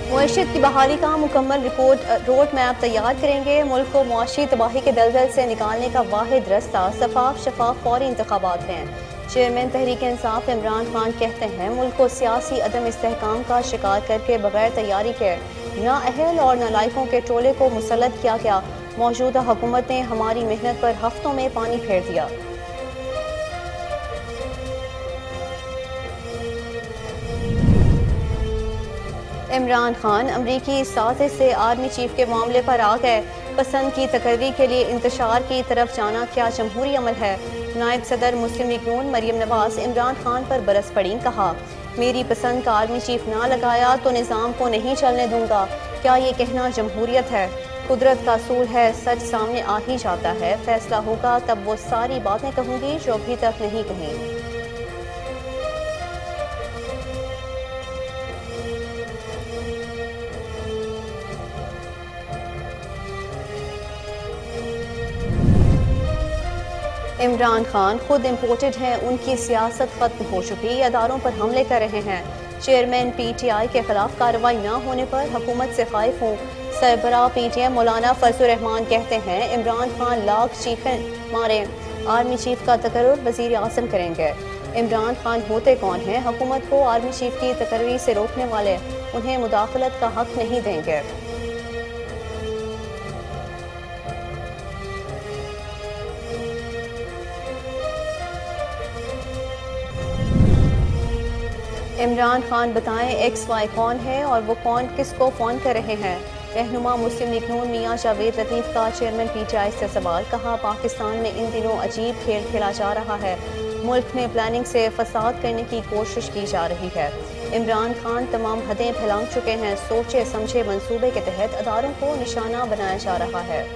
معیشت کی بحالی کا مکمل روڈ میپ تیار کریں گے۔ ملک کو معاشی تباہی کے دلدل سے نکالنے کا واحد رستہ شفاف فوری انتخابات ہیں۔ چیئرمین تحریک انصاف عمران خان کہتے ہیں ملک کو سیاسی عدم استحکام کا شکار کر کے بغیر تیاری کے نااہل اور نالائقوں کے ٹولے کو مسلط کیا گیا۔ موجودہ حکومت نے ہماری محنت پر ہفتوں میں پانی پھیر دیا۔ عمران خان امریکی سازش سے آرمی چیف کے معاملے پر آ گئے۔ پسند کی تقرری کے لیے انتشار کی طرف جانا کیا جمہوری عمل ہے؟ نائب صدر مسلم لیگ نون مریم نواز عمران خان پر برس پڑیں، کہا میری پسند کا آرمی چیف نہ لگایا تو نظام کو نہیں چلنے دوں گا۔ کیا یہ کہنا جمہوریت ہے؟ قدرت کا اصول ہے سچ سامنے آ ہی جاتا ہے، فیصلہ ہوگا تب وہ ساری باتیں کہوں گی جو ابھی تک نہیں کہیں۔ عمران خان خود امپورٹڈ ہیں، ان کی سیاست ختم ہو چکی، اداروں پر حملے کر رہے ہیں۔ چیئرمین پی ٹی آئی کے خلاف کارروائی نہ ہونے پر حکومت سے خائف ہوں۔ سربراہ پی ٹی ایم مولانا فضل الرحمان کہتے ہیں عمران خان لاکھ چیخیں ماریں، آرمی چیف کا تقرر وزیر اعظم کریں گے۔ عمران خان ہوتے کون ہیں؟ حکومت کو آرمی چیف کی تقرری سے روکنے والے، انہیں مداخلت کا حق نہیں دیں گے۔ عمران خان بتائیں ایکس وائی کون ہے اور وہ کون کس کو فون کر رہے ہیں؟ رہنما مسلم لیگ نون میاں جاوید لطیف کا چیئرمین پی ٹی آئی سے سوال، کہا پاکستان میں ان دنوں عجیب کھیل کھیلا جا رہا ہے، ملک میں پلاننگ سے فساد کرنے کی کوشش کی جا رہی ہے۔ عمران خان تمام حدیں پھیلانگ چکے ہیں، سوچے سمجھے منصوبے کے تحت اداروں کو نشانہ بنایا جا رہا ہے۔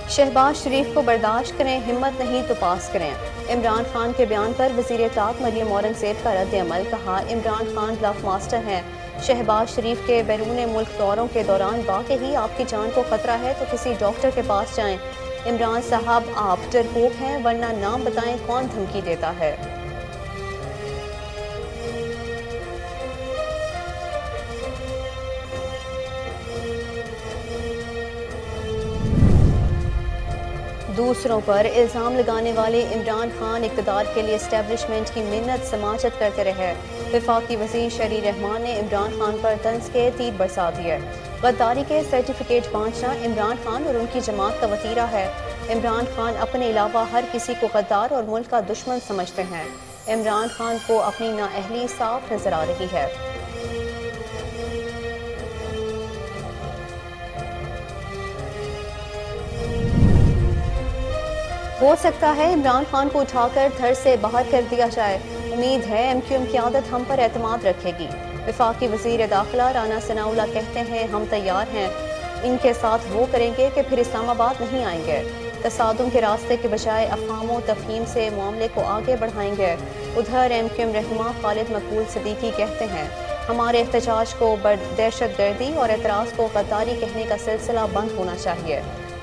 شہباز شریف کو برداشت کریں، ہمت نہیں تو پاس کریں۔ عمران خان کے بیان پر وزیر اطلاعات مریم اورنگزیب کا رد عمل، کہا عمران خان بلف ماسٹر ہیں۔ شہباز شریف کے بیرون ملک دوروں کے دوران واقعی آپ کی جان کو خطرہ ہے تو کسی ڈاکٹر کے پاس جائیں۔ عمران صاحب آپ ڈرپوک ہیں، ورنہ نام بتائیں کون دھمکی دیتا ہے۔ دوسروں پر الزام لگانے والے عمران خان اقتدار کے لیے اسٹیبلشمنٹ کی منت سماجت کرتے رہے۔ وفاقی وزیر شہری رحمان نے عمران خان پر طنز کے تیر برسا دیے۔ غداری کے سرٹیفکیٹ بانٹنا عمران خان اور ان کی جماعت کا وتیرہ ہے۔ عمران خان اپنے علاوہ ہر کسی کو غدار اور ملک کا دشمن سمجھتے ہیں۔ عمران خان کو اپنی نااہلی صاف نظر آ رہی ہے۔ ہو سکتا ہے عمران خان کو اٹھا کر دھر سے باہر کر دیا جائے، امید ہے ایم کیو ایم قیادت ہم پر اعتماد رکھے گی۔ وفاقی وزیر داخلہ رانا ثناء اللہ کہتے ہیں ہم تیار ہیں، ان کے ساتھ وہ کریں گے کہ پھر اسلام آباد نہیں آئیں گے، تصادم کے راستے کے بجائے افہام و تفہیم سے معاملے کو آگے بڑھائیں گے۔ ادھر ایم کیو ایم رہنما خالد مقبول صدیقی کہتے ہیں ہمارے احتجاج کو دہشت گردی اور اعتراض کو غداری کہنے کا سلسلہ بند ہونا چاہیے۔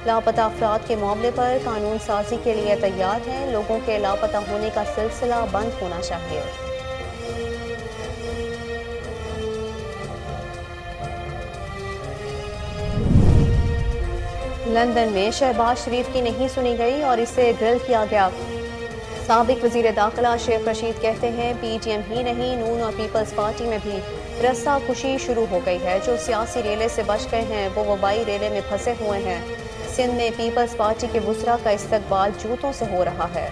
لاپتہ افراد کے معاملے پر قانون سازی کے لیے تیار ہیں، لوگوں کے لاپتہ ہونے کا سلسلہ بند ہونا چاہیے۔ لندن میں شہباز شریف کی نہیں سنی گئی اور اسے گرل کیا گیا۔ سابق وزیر داخلہ شیخ رشید کہتے ہیں پی ٹی ایم ہی نہیں، نون اور پیپلز پارٹی میں بھی رسا کشی شروع ہو گئی ہے۔ جو سیاسی ریلے سے بچ گئے ہیں وہ وبائی ریلے میں پھنسے ہوئے ہیں۔ سندھ میں پیپلز پارٹی کے وزراء کا استقبال جوتوں سے ہو رہا ہے۔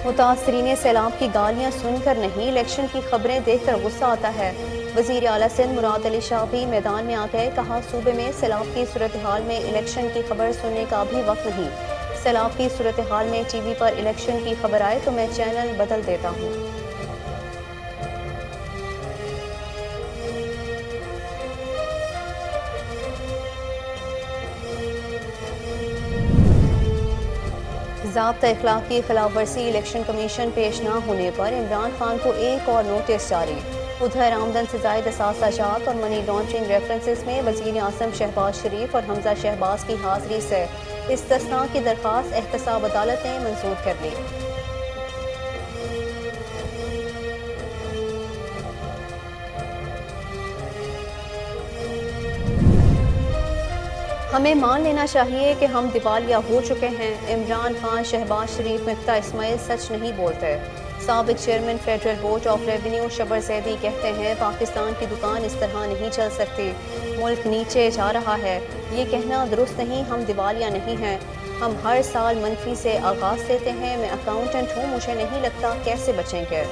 متاثرین سیلاب کی گالیاں سن کر نہیں، الیکشن کی خبریں دیکھ کر غصہ آتا ہے۔ وزیر اعلیٰ سندھ مراد علی شاہ بھی میدان میں آ گئے، کہا صوبے میں سیلاب کی صورتحال میں الیکشن کی خبر سننے کا بھی وقت نہیں۔ سیلاب کی صورتحال میں ٹی وی پر الیکشن کی خبر آئے تو میں چینل بدل دیتا ہوں۔ ضابطہ اخلاق کی خلاف ورزی، الیکشن کمیشن پیش نہ ہونے پر عمران خان کو ایک اور نوٹس جاری۔ ادھر آمدن سے زائد اثاثہ جات اور منی لانڈرنگ ریفرنسز میں وزیر اعظم شہباز شریف اور حمزہ شہباز کی حاضری سے استثناء کی درخواست احتساب عدالت نے منظور کر لی۔ ہمیں مان لینا چاہیے کہ ہم دیوالیہ ہو چکے ہیں۔ عمران خان، شہباز شریف، مفتاح اسماعیل سچ نہیں بولتے۔ سابق chairman federal board of revenue Shabbar Zaidi کہتے ہیں پاکستان کی دکان اس طرح نہیں چل سکتی، ملک نیچے جا رہا ہے۔ یہ کہنا درست نہیں، ہم دیوالیہ نہیں ہیں، ہم ہر سال منفی سے آغاز دیتے ہیں۔ میں اکاؤنٹنٹ ہوں، مجھے نہیں لگتا کیسے بچیں گے۔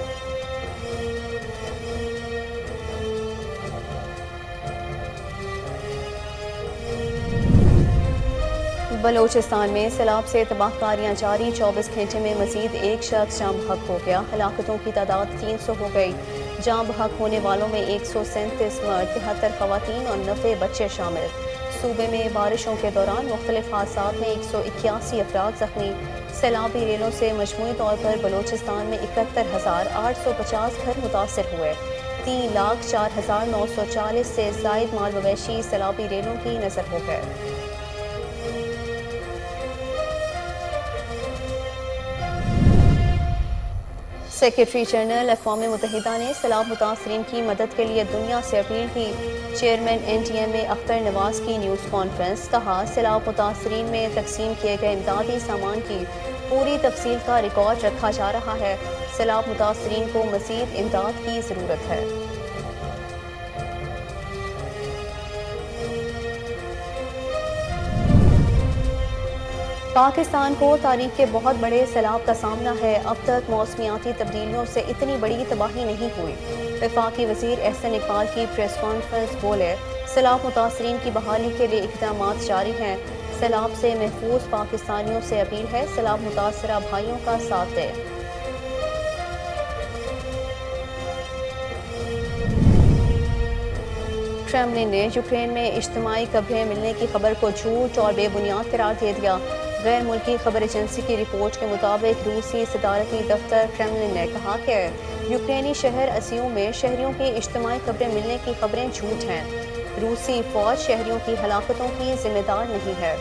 بلوچستان میں سیلاب سے تباہ کاریاں جاری، 24 گھنٹے میں مزید ایک شخص جاں بحق ہو گیا، ہلاکتوں کی تعداد 300 ہو گئی۔ جاں بحق ہونے والوں میں 137 مرد، 73 خواتین اور 90 بچے شامل۔ صوبے میں بارشوں کے دوران مختلف حادثات میں 181 افراد زخمی۔ سیلابی ریلوں سے مجموعی طور پر بلوچستان میں 71,850 گھر متاثر ہوئے۔ 3,04,940 سے زائد مال مویشی سیلابی ریلوں کی نظر ہو گئے۔ سیکریٹری جنرل اقوام متحدہ نے سیلاب متاثرین کی مدد کے لیے دنیا سے اپیل کی۔ چیئرمین این ٹی ایم اے اختر نواز کی نیوز کانفرنس، کہا سیلاب متاثرین میں تقسیم کیے گئے امدادی سامان کی پوری تفصیل کا ریکارڈ رکھا جا رہا ہے۔ سیلاب متاثرین کو مزید امداد کی ضرورت ہے۔ پاکستان کو تاریخ کے بہت بڑے سیلاب کا سامنا ہے، اب تک موسمیاتی تبدیلیوں سے اتنی بڑی تباہی نہیں ہوئی۔ وفاقی وزیر احسن اقبال کی پریس کانفرنس، بولے سیلاب متاثرین کی بحالی کے لیے اقدامات جاری ہیں۔ سیلاب سے محفوظ پاکستانیوں سے اپیل ہے سیلاب متاثرہ بھائیوں کا ساتھ دیں۔ کرملن نے یوکرین میں اجتماعی قبریں ملنے کی خبر کو جھوٹ اور بے بنیاد قرار دے دیا۔ غیر ملکی خبر ایجنسی کی رپورٹ کے مطابق روسی صدارتی دفتر کرملن نے کہا کہ یوکرینی شہر اسیوم میں شہریوں کی اجتماعی قبریں ملنے کی خبریں جھوٹ ہیں۔ روسی فوج شہریوں کی ہلاکتوں کی ذمہ دار نہیں ہے۔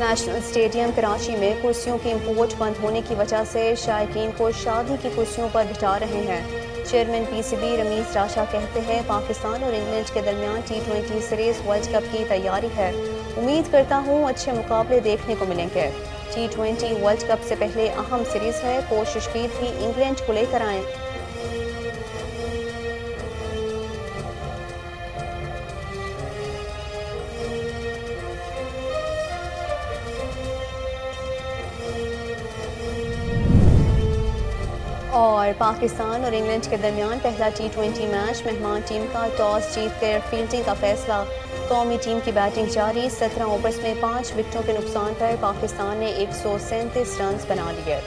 نیشنل اسٹیڈیم کراچی میں کرسیوں کی امپورٹ بند ہونے کی وجہ سے شائقین کو شادی کی کرسیوں پر بٹھا رہے ہیں۔ Chairman P C B Ramiz Raja کہتے ہیں پاکستان اور انگلینڈ کے درمیان T20 سیریز ورلڈ کپ کی تیاری ہے، امید کرتا ہوں اچھے مقابلے دیکھنے کو ملیں گے۔ T20 ورلڈ کپ سے پہلے اہم سیریز ہے، کوشش کی تھی انگلینڈ کو لے کر آئیں۔ اور پاکستان اور انگلینڈ کے درمیان پہلا T20 میچ، مہمان ٹیم کا ٹاس جیت کر فیلڈنگ کا فیصلہ۔ قومی ٹیم کی بیٹنگ جاری، 17 اوورز میں 5 وکٹوں کے نقصان پر پاکستان نے 137 رنز بنا لیے۔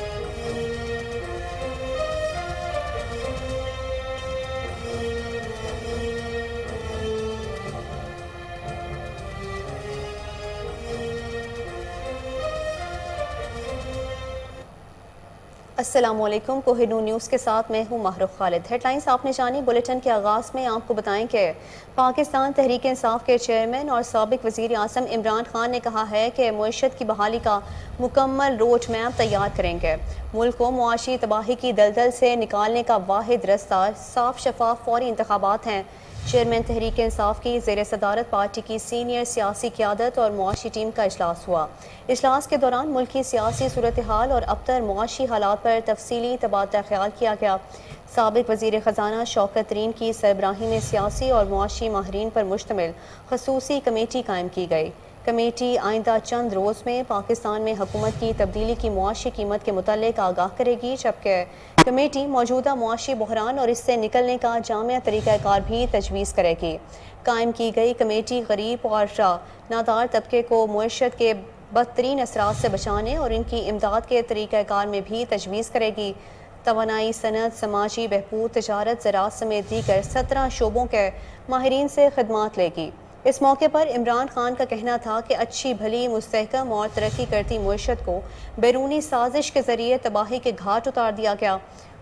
السلام علیکم، کوہ نور نیوز کے ساتھ میں ہوں محروق خالد۔ ہیڈ لائنز آپ نے جانی، بلیٹن کے آغاز میں آپ کو بتائیں کہ پاکستان تحریک انصاف کے چیئرمین اور سابق وزیر اعظم عمران خان نے کہا ہے کہ معیشت کی بحالی کا مکمل روڈ میپ تیار کریں گے۔ ملک کو معاشی تباہی کی دلدل سے نکالنے کا واحد رستہ صاف شفاف فوری انتخابات ہیں۔ چیئرمین تحریک انصاف کی زیر صدارت پارٹی کی سینئر سیاسی قیادت اور معاشی ٹیم کا اجلاس ہوا۔ اجلاس کے دوران ملکی سیاسی صورتحال اور ابتر معاشی حالات پر تفصیلی تبادلہ خیال کیا گیا۔ سابق وزیر خزانہ شوکت ترین کی سربراہی میں سیاسی اور معاشی ماہرین پر مشتمل خصوصی کمیٹی قائم کی گئی۔ کمیٹی آئندہ چند روز میں پاکستان میں حکومت کی تبدیلی کی معاشی قیمت کے متعلق آگاہ کرے گی، جبکہ کمیٹی موجودہ معاشی بحران اور اس سے نکلنے کا جامع طریقہ کار بھی تجویز کرے گی۔ قائم کی گئی کمیٹی غریب اور نادار طبقے کو معیشت کے بدترین اثرات سے بچانے اور ان کی امداد کے طریقہ کار میں بھی تجویز کرے گی۔ توانائی، صنعت، سماجی بہبود، تجارت، زراعت سمیت دیگر 17 شعبوں کے ماہرین سے خدمات لے گی۔ اس موقع پر عمران خان کا کہنا تھا کہ اچھی بھلی مستحکم اور ترقی کرتی معیشت کو بیرونی سازش کے ذریعے تباہی کے گھاٹ اتار دیا گیا۔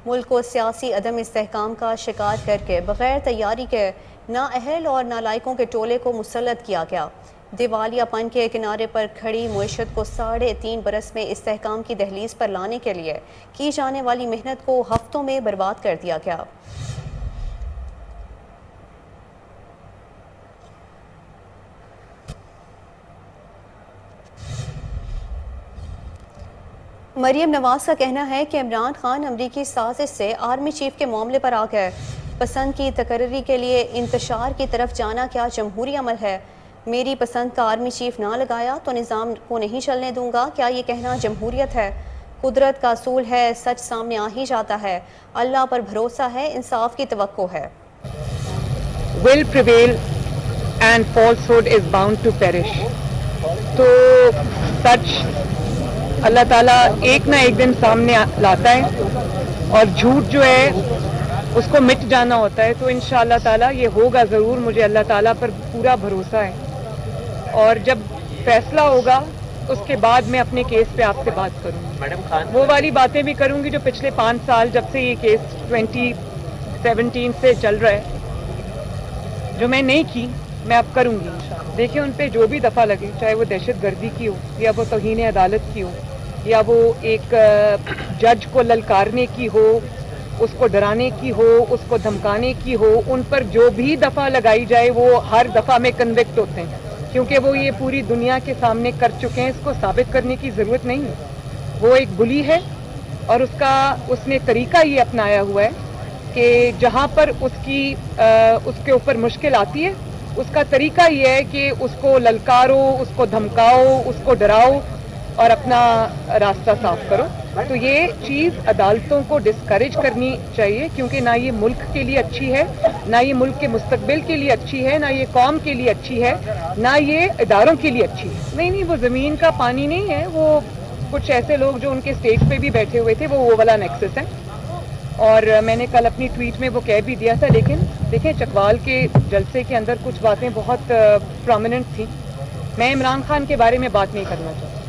ملک کو سیاسی عدم استحکام کا شکار کر کے بغیر تیاری کے نااہل اور نالائقوں کے ٹولے کو مسلط کیا گیا۔ دیوالیہ پن کے کنارے پر کھڑی معیشت کو 3.5 برس میں استحکام کی دہلیز پر لانے کے لیے کی جانے والی محنت کو ہفتوں میں برباد کر دیا گیا۔ مریم نواز کا کہنا ہے کہ عمران خان امریکی سازش سے آرمی چیف کے معاملے پر آ گئے۔ پسند کی تقرری کے لیے انتشار کی طرف جانا کیا جمہوری عمل ہے؟ میری پسند کا آرمی چیف نہ لگایا تو نظام کو نہیں چلنے دوں گا، کیا یہ کہنا جمہوریت ہے؟ قدرت کا اصول ہے، سچ سامنے آ ہی جاتا ہے۔ اللہ پر بھروسہ ہے، انصاف کی توقع ہے۔ Will prevail and falsehood is bound to perish. تو سچ اللہ تعالیٰ ایک نہ ایک دن سامنے لاتا ہے اور جھوٹ جو ہے اس کو مٹ جانا ہوتا ہے، تو انشاءاللہ تعالیٰ یہ ہوگا ضرور۔ مجھے اللہ تعالیٰ پر پورا بھروسہ ہے اور جب فیصلہ ہوگا اس کے بعد میں اپنے کیس پہ آپ سے بات کروں گی، وہ والی باتیں بھی کروں گی جو پچھلے 5 سال جب سے یہ کیس 2017 سے چل رہا ہے جو میں نہیں کی میں اب کروں گی۔ دیکھیں ان پہ جو بھی دفعہ لگے، چاہے وہ دہشت گردی کی ہو یا وہ توہین عدالت کی ہو یا وہ ایک جج کو للکارنے کی ہو، اس کو ڈرانے کی ہو، اس کو دھمکانے کی ہو، ان پر جو بھی دفعہ لگائی جائے وہ ہر دفعہ میں کنوکٹ ہوتے ہیں، کیونکہ وہ یہ پوری دنیا کے سامنے کر چکے ہیں۔ اس کو ثابت کرنے کی ضرورت نہیں ہے۔ وہ ایک بلی ہے اور اس نے طریقہ یہ اپنایا ہوا ہے کہ جہاں پر اس کے اوپر مشکل آتی ہے، اس کا طریقہ یہ ہے کہ اس کو للکارو، اس کو دھمکاؤ، اس کو ڈراؤ اور اپنا راستہ صاف کرو۔ تو یہ چیز عدالتوں کو ڈسکریج کرنی چاہیے، کیونکہ نہ یہ ملک کے لیے اچھی ہے، نہ یہ ملک کے مستقبل کے لیے اچھی ہے، نہ یہ قوم کے لیے اچھی ہے، نہ یہ اداروں کے لیے اچھی ہے۔ نہیں، وہ زمین کا پانی نہیں ہے، وہ کچھ ایسے لوگ جو ان کے اسٹیج پہ بھی بیٹھے ہوئے تھے وہ والا نیکسس ہے۔ اور میں نے کل اپنی ٹویٹ میں وہ کہہ بھی دیا تھا، لیکن دیکھیں چکوال کے جلسے کے اندر کچھ باتیں بہت پرومیننٹ تھیں۔ میں عمران خان کے بارے میں بات نہیں کرنا چاہتا۔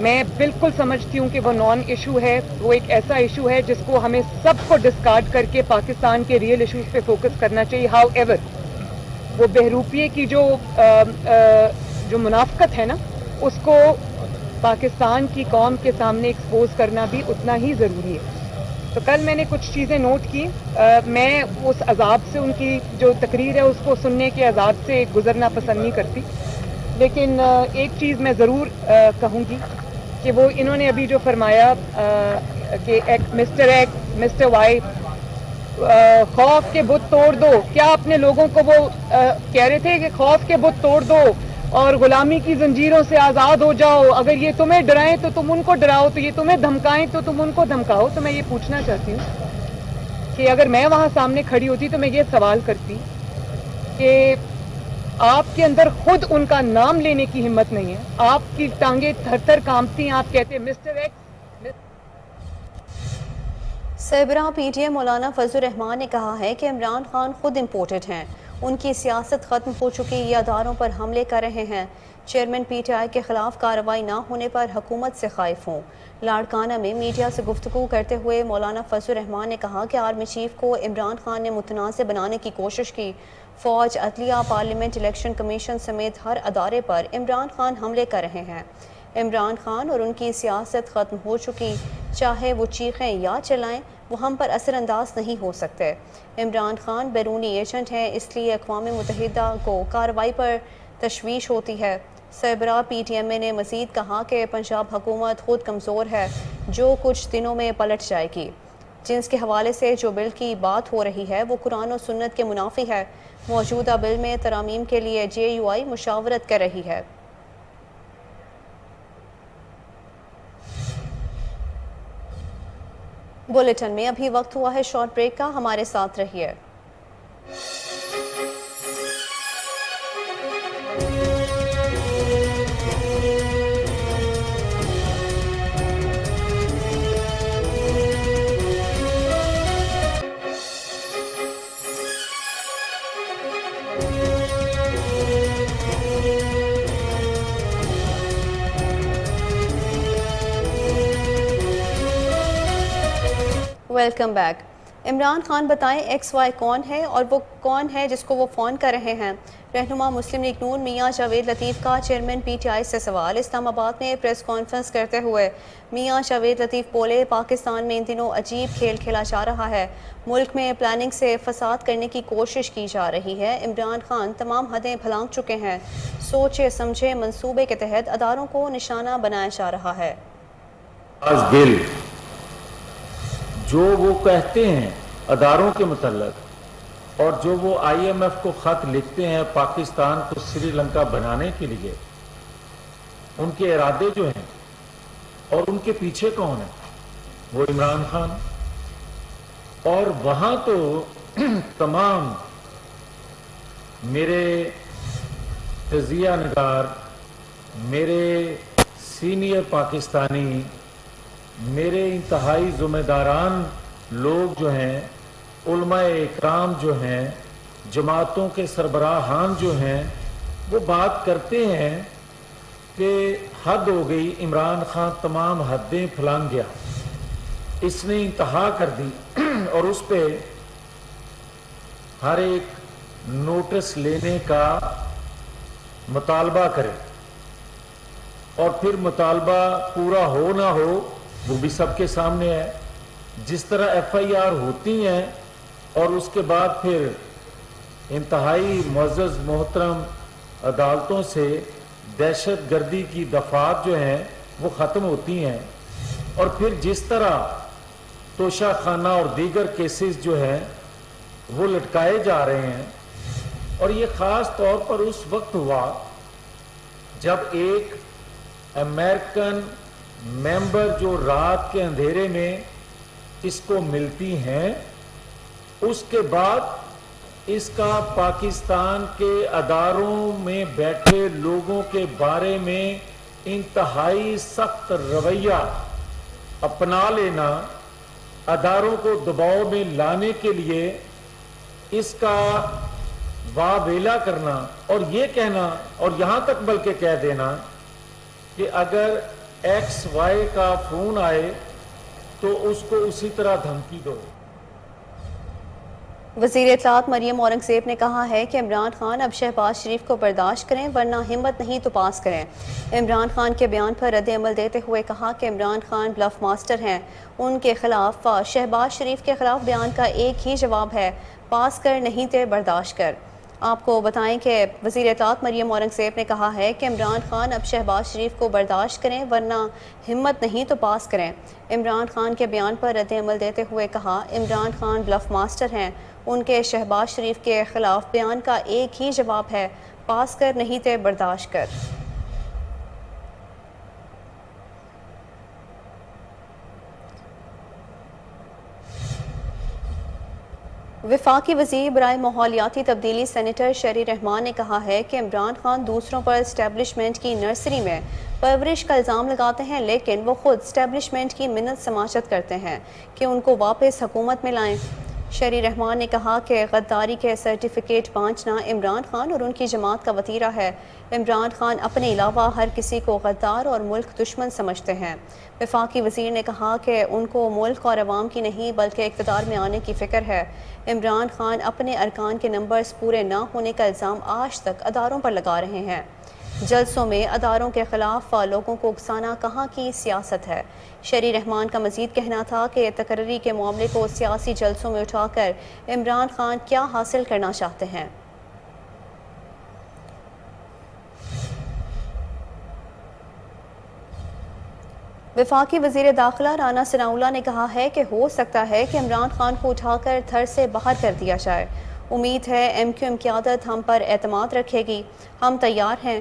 میں بالکل سمجھتی ہوں کہ وہ نان ایشو ہے، وہ ایک ایسا ایشو ہے جس کو ہمیں سب کو ڈسکارڈ کر کے پاکستان کے ریئل ایشوز پہ فوکس کرنا چاہیے۔ ہاؤ ایور وہ بہروپیے کی جو منافقت ہے نا، اس کو پاکستان کی قوم کے سامنے ایکسپوز کرنا بھی اتنا ہی ضروری ہے۔ تو کل میں نے کچھ چیزیں نوٹ کی، میں اس عذاب سے، ان کی جو تقریر ہے اس کو سننے کے عذاب سے گزرنا پسند نہیں کرتی، لیکن ایک چیز میں ضرور کہوں گی کہ وہ انہوں نے ابھی جو فرمایا کہ مسٹر وائی خوف کے بت توڑ دو، کیا اپنے لوگوں کو وہ کہہ رہے تھے کہ خوف کے بت توڑ دو اور غلامی کی زنجیروں سے آزاد ہو جاؤ؟ اگر یہ تمہیں ڈرائیں تو تم ان کو ڈراؤ، تو یہ تمہیں دھمکائیں تو تم ان کو دھمکاؤ۔ تو میں یہ پوچھنا چاہتی ہوں کہ اگر میں وہاں سامنے کھڑی ہوتی تو میں یہ سوال کرتی کہ آپ کے اندر خود ان کا نام لینے کی ہمت نہیں ہے، آپ کی ٹانگیں تھر تھر کانپتی ہیں، آپ کہتے ہیں مسٹر ایکس۔ سربراہ پی ٹی اے مولانا فضل الرحمان نے کہا ہے کہ عمران خان خود امپورٹڈ ہیں، ان کی سیاست ختم ہو چکی، یہ اداروں پر حملے کر رہے ہیں۔ چیئرمین پی ٹی آئی کے خلاف کارروائی نہ ہونے پر حکومت سے خائف ہوں۔ لاڑکانہ میں میڈیا سے گفتگو کرتے ہوئے مولانا فضل الرحمان نے کہا کہ آرمی چیف کو عمران خان نے متنازع بنانے کی کوشش کی۔ فوج، عدلیہ، پارلیمنٹ، الیکشن کمیشن سمیت ہر ادارے پر عمران خان حملے کر رہے ہیں۔ عمران خان اور ان کی سیاست ختم ہو چکی، چاہے وہ چیخیں یا چلائیں وہ ہم پر اثر انداز نہیں ہو سکتے۔ عمران خان بیرونی ایجنٹ ہیں، اس لیے اقوام متحدہ کو کارروائی پر تشویش ہوتی ہے۔ سربراہ پی ٹی ایم اے نے مزید کہا کہ پنجاب حکومت خود کمزور ہے، جو کچھ دنوں میں پلٹ جائے گی۔ جنس کے حوالے سے جو بل کی بات ہو رہی ہے وہ قرآن و سنت کے منافی ہے۔ موجودہ بل میں ترامیم کے لیے جے یو آئی مشاورت کر رہی ہے۔ بلیٹن میں ابھی وقت ہوا ہے شارٹ بریک کا، ہمارے ساتھ رہیے۔ Welcome back. عمران خان بتائیں ایکس وائی کون ہے اور وہ کون ہے جس کو وہ فون کر رہے ہیں؟ رہنما مسلم لیگ نون میاں جاوید لطیف کا چیئرمین پی ٹی آئی سے سوال۔ اسلام آباد میں پریس کانفرنس کرتے ہوئے میاں جاوید لطیف بولے، پاکستان میں ان دنوں عجیب کھیل کھیلا جا رہا ہے، ملک میں پلاننگ سے فساد کرنے کی کوشش کی جا رہی ہے۔ عمران خان تمام حدیں پھلانگ چکے ہیں، سوچے سمجھے منصوبے کے تحت اداروں کو نشانہ بنایا جا رہا ہے۔ جو وہ کہتے ہیں اداروں کے متعلق اور جو وہ آئی ایم ایف کو خط لکھتے ہیں پاکستان کو سری لنکا بنانے کے لیے، ان کے ارادے جو ہیں اور ان کے پیچھے کون ہے، وہ عمران خان۔ اور وہاں تو تمام میرے تجزیہ نگار، میرے سینئر پاکستانی، میرے انتہائی ذمہ داران لوگ جو ہیں، علماء اکرام جو ہیں، جماعتوں کے سربراہان جو ہیں، وہ بات کرتے ہیں کہ حد ہو گئی، عمران خان تمام حدیں پھلانگ گیا، اس نے انتہا کر دی اور اس پہ ہر ایک نوٹس لینے کا مطالبہ کرے، اور پھر مطالبہ پورا ہو نہ ہو وہ بھی سب کے سامنے ہے۔ جس طرح ایف آئی آر ہوتی ہیں اور اس کے بعد پھر انتہائی معزز محترم عدالتوں سے دہشت گردی کی دفعات جو ہیں وہ ختم ہوتی ہیں، اور پھر جس طرح توشہ خانہ اور دیگر کیسز جو ہیں وہ لٹکائے جا رہے ہیں، اور یہ خاص طور پر اس وقت ہوا جب ایک امریکن ممبر جو رات کے اندھیرے میں اس کو ملتی ہیں، اس کے بعد اس کا پاکستان کے اداروں میں بیٹھے لوگوں کے بارے میں انتہائی سخت رویہ اپنا لینا، اداروں کو دباؤ میں لانے کے لیے اس کا واویلا کرنا، اور یہ کہنا، اور یہاں تک بلکہ کہہ دینا کہ اگر ایکس وائی کا فون آئے تو اس کو اسی طرح دھمکی دو۔ وزیر اطلاعات مریم اورنگزیب نے کہا ہے کہ عمران خان اب شہباز شریف کو برداشت کریں ورنہ ہمت نہیں تو پاس کریں۔ عمران خان کے بیان پر رد عمل دیتے ہوئے کہا کہ عمران خان بلف ماسٹر ہیں، ان کے خلاف شہباز شریف کے خلاف بیان کا ایک ہی جواب ہے، پاس کر نہیں تے برداشت کر۔ آپ کو بتائیں کہ وزیر اطلاعات مریم اورنگزیب نے کہا ہے کہ عمران خان اب شہباز شریف کو برداشت کریں ورنہ ہمت نہیں تو پاس کریں۔ عمران خان کے بیان پر رد عمل دیتے ہوئے کہا عمران خان بلف ماسٹر ہیں، ان کے شہباز شریف کے خلاف بیان کا ایک ہی جواب ہے، پاس کر نہیں تے برداشت کر۔ وفاقی وزیر برائے ماحولیاتی تبدیلی سینیٹر شیری رحمان نے کہا ہے کہ عمران خان دوسروں پر اسٹیبلشمنٹ کی نرسری میں پرورش کا الزام لگاتے ہیں، لیکن وہ خود اسٹیبلشمنٹ کی منت سماجت کرتے ہیں کہ ان کو واپس حکومت میں لائیں۔ شیری رحمان نے کہا کہ غداری کے سرٹیفکیٹ بانٹنا عمران خان اور ان کی جماعت کا وتیرہ ہے۔ عمران خان اپنے علاوہ ہر کسی کو غدار اور ملک دشمن سمجھتے ہیں۔ وفاقی وزیر نے کہا کہ ان کو ملک اور عوام کی نہیں بلکہ اقتدار میں آنے کی فکر ہے۔ عمران خان اپنے ارکان کے نمبرز پورے نہ ہونے کا الزام آج تک اداروں پر لگا رہے ہیں۔ جلسوں میں اداروں کے خلاف لوگوں کو اکسانا کہاں کی سیاست ہے؟ شہری رحمان کا مزید کہنا تھا کہ تقرری کے معاملے کو سیاسی جلسوں میں اٹھا کر عمران خان کیا حاصل کرنا چاہتے ہیں؟ وفاقی وزیر داخلہ رانا ثناءاللہ نے کہا ہے کہ ہو سکتا ہے کہ عمران خان کو اٹھا کر تھر سے باہر کر دیا جائے۔ امید ہے ایم کیو ایم قیادت ہم پر اعتماد رکھے گی، ہم تیار ہیں،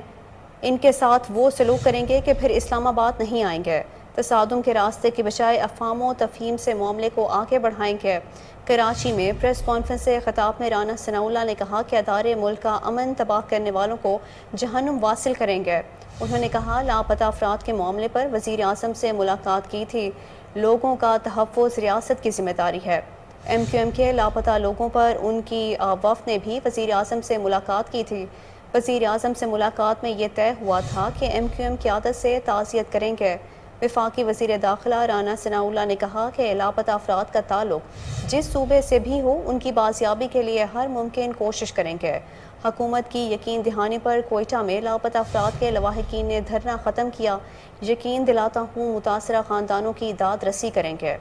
ان کے ساتھ وہ سلوک کریں گے کہ پھر اسلام آباد نہیں آئیں گے، تصادم کے راستے کی بجائے افہام و تفہیم سے معاملے کو آگے بڑھائیں گے۔ کراچی میں پریس کانفرنس سے خطاب میں رانا ثناءاللہ نے کہا کہ ادارے ملک کا امن تباہ کرنے والوں کو جہنم واصل کریں گے۔ انہوں نے کہا لاپتہ افراد کے معاملے پر وزیر اعظم سے ملاقات کی تھی، لوگوں کا تحفظ ریاست کی ذمہ داری ہے۔ ایم کیو ایم کے لاپتہ لوگوں پر ان کی وفد نے بھی وزیر اعظم سے ملاقات کی تھی۔ وزیر اعظم سے ملاقات میں یہ طے ہوا تھا کہ ایم کیو ایم قیادت سے تعزیت کریں گے۔ وفاقی وزیر داخلہ رانا ثناءاللہ نے کہا کہ لاپتہ افراد کا تعلق جس صوبے سے بھی ہو ان کی بازیابی کے لیے ہر ممکن کوشش کریں گے۔ حکومت کی یقین دہانی پر کوئٹہ میں لاپتہ افراد کے لواحقین نے دھرنا ختم کیا، یقین دلاتا ہوں متاثرہ خاندانوں کی داد رسی کریں گے۔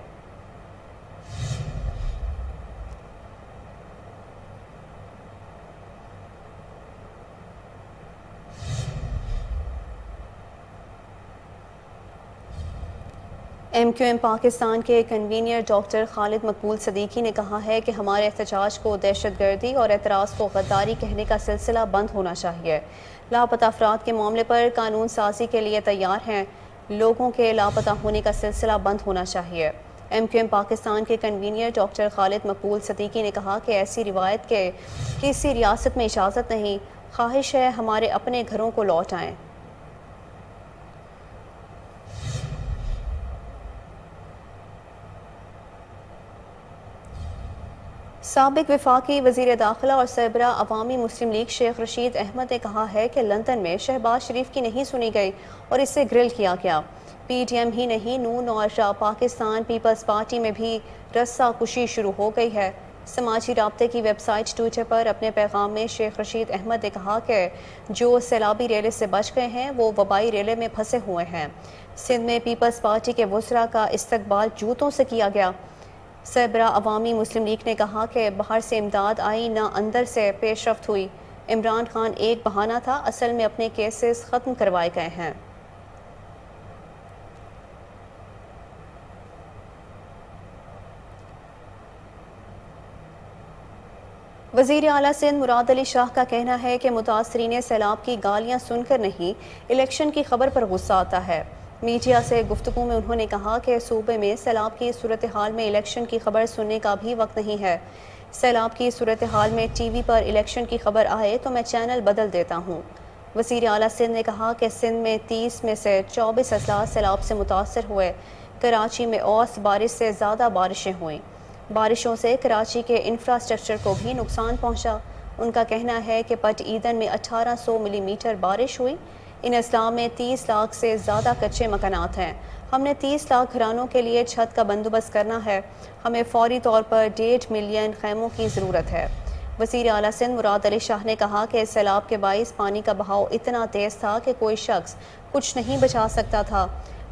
ایم کیو ایم پاکستان کے کنوینر ڈاکٹر خالد مقبول صدیقی نے کہا ہے کہ ہمارے احتجاج کو دہشت گردی اور اعتراض کو غداری کہنے کا سلسلہ بند ہونا چاہیے۔ لاپتہ افراد کے معاملے پر قانون سازی کے لیے تیار ہیں، لوگوں کے لاپتہ ہونے کا سلسلہ بند ہونا چاہیے۔ ایم کیو ایم پاکستان کے کنوینر ڈاکٹر خالد مقبول صدیقی نے کہا کہ ایسی روایت کے کسی ریاست میں اجازت نہیں، خواہش ہے ہمارے اپنے گھروں کو لوٹ آئیں۔ سابق وفاقی وزیر داخلہ اور سربراہ عوامی مسلم لیگ شیخ رشید احمد نے کہا ہے کہ لندن میں شہباز شریف کی نہیں سنی گئی اور اسے گرل کیا گیا۔ پی ٹی ایم ہی نہیں، نون اور پاکستان پیپلز پارٹی میں بھی رسہ کشی شروع ہو گئی ہے۔ سماجی رابطے کی ویب سائٹ ٹویٹر پر اپنے پیغام میں شیخ رشید احمد نے کہا کہ جو سیلابی ریلے سے بچ گئے ہیں وہ وبائی ریلے میں پھنسے ہوئے ہیں۔ سندھ میں پیپلز پارٹی کے وزراء کا استقبال جوتوں سے کیا گیا۔ سربراہ عوامی مسلم لیگ نے کہا کہ باہر سے امداد آئی، نہ اندر سے پیش رفت ہوئی۔ عمران خان ایک بہانہ تھا، اصل میں اپنے کیسز ختم کروائے گئے ہیں۔ وزیر اعلیٰ سندھ مراد علی شاہ کا کہنا ہے کہ متاثرین سیلاب کی گالیاں سن کر نہیں، الیکشن کی خبر پر غصہ آتا ہے۔ میڈیا سے گفتگو میں انہوں نے کہا کہ صوبے میں سیلاب کی صورتحال میں الیکشن کی خبر سننے کا بھی وقت نہیں ہے۔ سیلاب کی صورتحال میں ٹی وی پر الیکشن کی خبر آئے تو میں چینل بدل دیتا ہوں۔ وزیر اعلیٰ سندھ نے کہا کہ سندھ میں 30 میں سے 24 اضلاع سیلاب سے متاثر ہوئے۔ کراچی میں اوس بارش سے زیادہ بارشیں ہوئیں۔ بارشوں سے کراچی کے انفراسٹرکچر کو بھی نقصان پہنچا۔ ان کا کہنا ہے کہ پٹ ایدن میں 1800 ملی میٹر بارش ہوئی۔ ان اضلاع میں 30 لاکھ سے زیادہ کچے مکانات ہیں۔ ہم نے 30 لاکھ گھرانوں کے لیے چھت کا بندوبست کرنا ہے۔ ہمیں فوری طور پر 1.5 ملین خیموں کی ضرورت ہے۔ وزیر اعلیٰ سندھ مراد علی شاہ نے کہا کہ سیلاب کے باعث پانی کا بہاؤ اتنا تیز تھا کہ کوئی شخص کچھ نہیں بچا سکتا تھا۔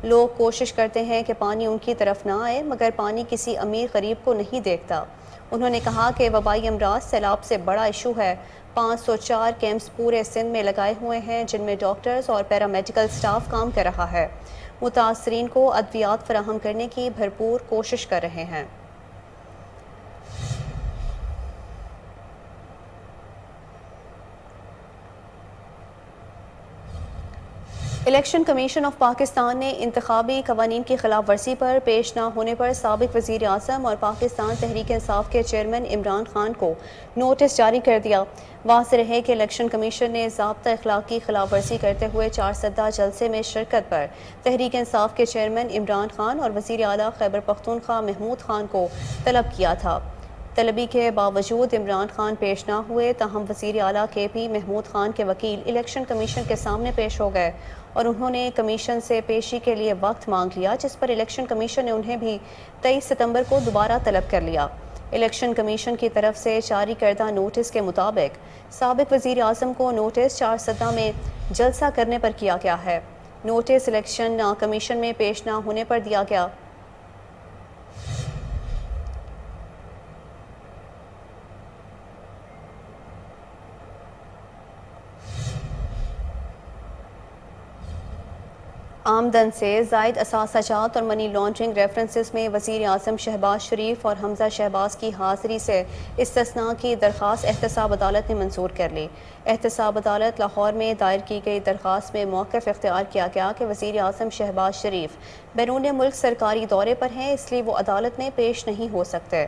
لوگ کوشش کرتے ہیں کہ پانی ان کی طرف نہ آئے، مگر پانی کسی امیر غریب کو نہیں دیکھتا۔ انہوں نے کہا کہ وبائی امراض سیلاب سے بڑا ایشو ہے۔ 504 کیمپس پورے سندھ میں لگائے ہوئے ہیں جن میں ڈاکٹرز اور پیرامیڈیکل سٹاف کام کر رہا ہے۔ متاثرین کو ادویات فراہم کرنے کی بھرپور کوشش کر رہے ہیں۔ الیکشن کمیشن آف پاکستان نے انتخابی قوانین کی خلاف ورزی پر پیش نہ ہونے پر سابق وزیر اعظم اور پاکستان تحریک انصاف کے چیئرمین عمران خان کو نوٹس جاری کر دیا۔ واضح ہے کہ الیکشن کمیشن نے ضابطہ اخلاق کی خلاف ورزی کرتے ہوئے 4 سدہ جلسے میں شرکت پر تحریک انصاف کے چیئرمین عمران خان اور وزیر اعلیٰ خیبر پختونخوا محمود خان کو طلب کیا تھا۔ طلبی کے باوجود عمران خان پیش نہ ہوئے، تاہم وزیر اعلیٰ کے پی محمود خان کے وکیل الیکشن کمیشن کے سامنے پیش ہو گئے اور انہوں نے کمیشن سے پیشی کے لیے وقت مانگ لیا، جس پر الیکشن کمیشن نے انہیں بھی 23 ستمبر کو دوبارہ طلب کر لیا۔ الیکشن کمیشن کی طرف سے جاری کردہ نوٹس کے مطابق سابق وزیر اعظم کو نوٹس 4 سدہ میں جلسہ کرنے پر کیا گیا ہے۔ نوٹس الیکشن کمیشن میں پیش نہ ہونے پر دیا گیا۔ آمدن سے زائد اثاثہ جات اور منی لانڈرنگ ریفرنسز میں وزیر اعظم شہباز شریف اور حمزہ شہباز کی حاضری سے استثناء کی درخواست احتساب عدالت نے منظور کر لی۔ احتساب عدالت لاہور میں دائر کی گئی درخواست میں موقف اختیار کیا گیا کہ وزیر اعظم شہباز شریف بیرون ملک سرکاری دورے پر ہیں، اس لیے وہ عدالت میں پیش نہیں ہو سکتے۔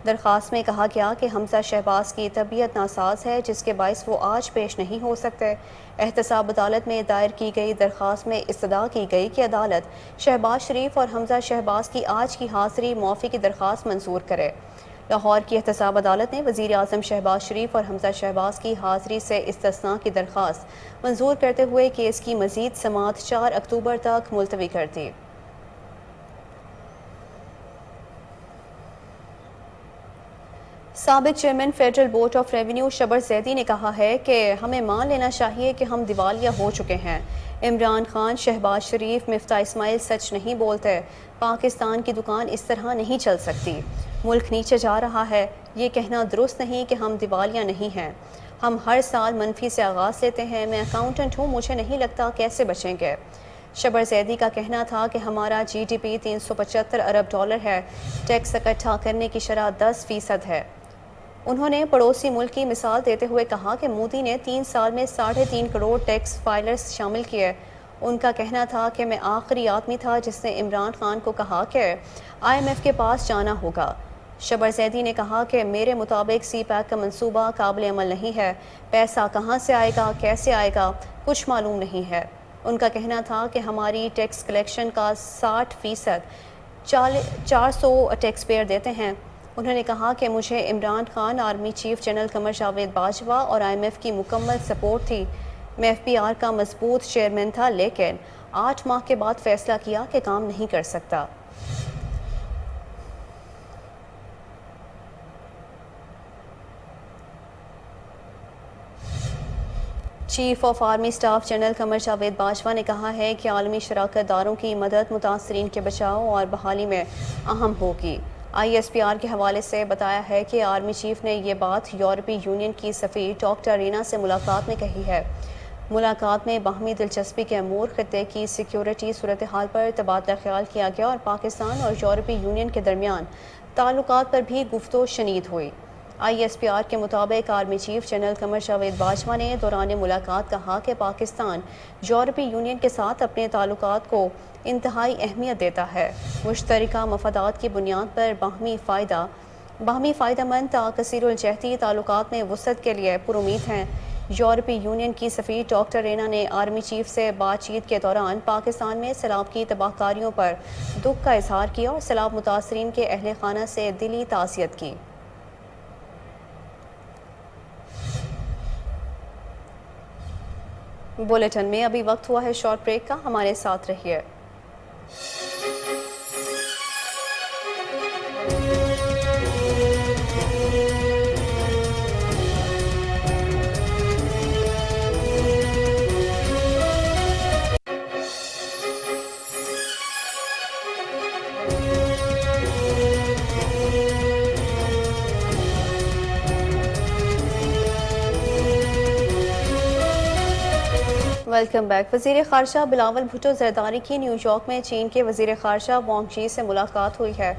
درخواست میں کہا گیا کہ حمزہ شہباز کی طبیعت ناساز ہے، جس کے باعث وہ آج پیش نہیں ہو سکتے۔ احتساب عدالت میں دائر کی گئی درخواست میں استدعا کی گئی کہ عدالت شہباز شریف اور حمزہ شہباز کی آج کی حاضری معافی کی درخواست منظور کرے۔ لاہور کی احتساب عدالت نے وزیر اعظم شہباز شریف اور حمزہ شہباز کی حاضری سے استثناء کی درخواست منظور کرتے ہوئے کیس کی مزید سماعت 4 اکتوبر تک ملتوی کر دی۔ سابق chairman federal board of revenue Shabbar Zaidi نے کہا ہے کہ ہمیں مان لینا چاہیے کہ ہم دیوالیہ ہو چکے ہیں۔ عمران خان، شہباز شریف، مفتاح اسماعیل سچ نہیں بولتے۔ پاکستان کی دکان اس طرح نہیں چل سکتی۔ ملک نیچے جا رہا ہے۔ یہ کہنا درست نہیں کہ ہم دیوالیہ نہیں ہیں۔ ہم ہر سال منفی سے آغاز لیتے ہیں۔ میں اکاؤنٹنٹ ہوں، مجھے نہیں لگتا کیسے بچیں گے۔ شبر زیدی کا کہنا تھا کہ ہمارا جی ڈی پی 375 ارب ڈالر ہے۔ ٹیکس اکٹھا کرنے کی شرح 10% ہے۔ انہوں نے پڑوسی ملک کی مثال دیتے ہوئے کہا کہ مودی نے 3 سال میں 3.5 کروڑ ٹیکس فائلرز شامل کیے۔ ان کا کہنا تھا کہ میں آخری آدمی تھا جس نے عمران خان کو کہا کہ IMF کے پاس جانا ہوگا۔ شبر زیدی نے کہا کہ میرے مطابق سی پیک کا منصوبہ قابل عمل نہیں ہے۔ پیسہ کہاں سے آئے گا، کیسے آئے گا، کچھ معلوم نہیں ہے۔ ان کا کہنا تھا کہ ہماری ٹیکس کلیکشن کا 60% 400 ٹیکس پیئر دیتے ہیں۔ انہوں نے کہا کہ مجھے Imran Khan, army chief general Qamar Javed Bajwa اور IMF کی مکمل سپورٹ تھی۔ میں FBR کا مضبوط چیئرمین تھا، لیکن 8 ماہ کے بعد فیصلہ کیا کہ کام نہیں کر سکتا۔ Chief of army staff general Qamar Javed Bajwa نے کہا ہے کہ عالمی شراکت داروں کی مدد متاثرین کے بچاؤ اور بحالی میں اہم ہوگی۔ ISPR کے حوالے سے بتایا ہے کہ آرمی چیف نے یہ بات یورپی یونین کی سفیر ڈاکٹر رینا سے ملاقات میں کہی ہے۔ ملاقات میں باہمی دلچسپی کے امور، خطے کی سیکیورٹی صورتحال پر تبادلہ خیال کیا گیا اور پاکستان اور یورپی یونین کے درمیان تعلقات پر بھی گفت و شنید ہوئی۔ ISPR کے مطابق army chief general Qamar Javed Bajwa نے دوران ملاقات کہا کہ پاکستان یورپی یونین کے ساتھ اپنے تعلقات کو انتہائی اہمیت دیتا ہے۔ مشترکہ مفادات کی بنیاد پر باہمی فائدہ مند تا کثیر الجہتی تعلقات میں وسعت کے لیے پر امید ہیں۔ یورپی یونین کی سفیر ڈاکٹر رینا نے آرمی چیف سے بات چیت کے دوران پاکستان میں سیلاب کی تباہ کاریوں پر دکھ کا اظہار کیا اور سیلاب متاثرین کے اہل خانہ سے دلی تعزیت کی۔ بلیٹن میں ابھی وقت ہوا ہے شارٹ بریک کا، ہمارے ساتھ رہیے۔ Welcome back. وزیر خارجہ بلاول بھٹو زرداری کی نیو یارک میں چین کے وزیر خارجہ وانگ جی سے ملاقات ہوئی ہے۔